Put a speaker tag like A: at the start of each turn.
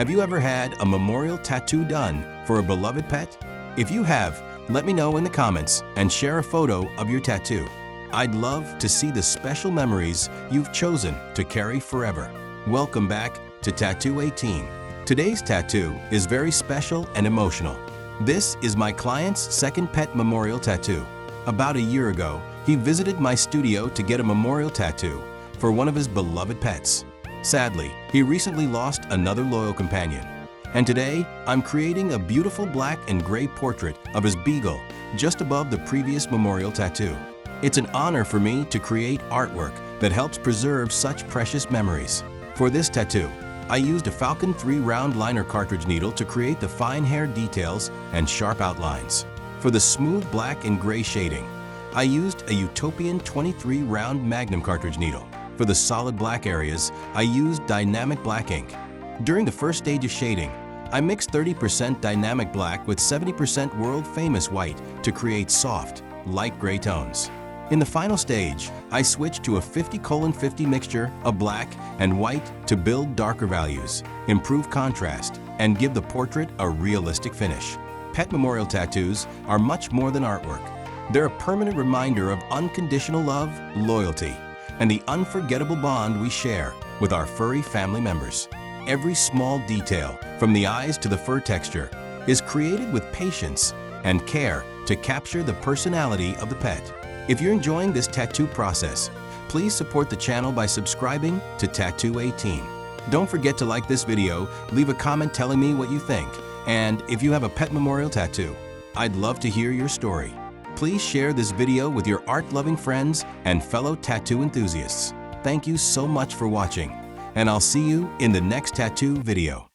A: Have you ever had a memorial tattoo done for a beloved pet? If you have, let me know in the comments and share a photo of your tattoo. I'd love to see the special memories you've chosen to carry forever. Welcome back to Tattoo 18. Today's tattoo is very special and emotional. This is my client's second pet memorial tattoo. About a year ago, he visited my studio to get a memorial tattoo for one of his beloved pets. Sadly, he recently lost another loyal companion. And today, I'm creating a beautiful black and gray portrait of his Beagle just above the previous memorial tattoo. It's an honor for me to create artwork that helps preserve such precious memories. For this tattoo, I used a Falcon 3 round liner cartridge needle to create the fine hair details and sharp outlines. For the smooth black and gray shading, I used a Utopian 23 round Magnum cartridge needle. For the solid black areas, I used dynamic black ink. During the first stage of shading, I mixed 30% dynamic black with 70% world-famous white to create soft, light gray tones. In the final stage, I switched to a 50:50 mixture of black and white to build darker values, improve contrast, and give the portrait a realistic finish. Pet memorial tattoos are much more than artwork. They're a permanent reminder of unconditional love, loyalty, and the unforgettable bond we share with our furry family members. Every small detail, from the eyes to the fur texture, is created with patience and care to capture the personality of the pet. If you're enjoying this tattoo process, please support the channel by subscribing to Tattoo 18. Don't forget to like this video, leave a comment telling me what you think, and if you have a pet memorial tattoo, I'd love to hear your story. Please share this video with your art-loving friends and fellow tattoo enthusiasts. Thank you so much for watching, and I'll see you in the next tattoo video.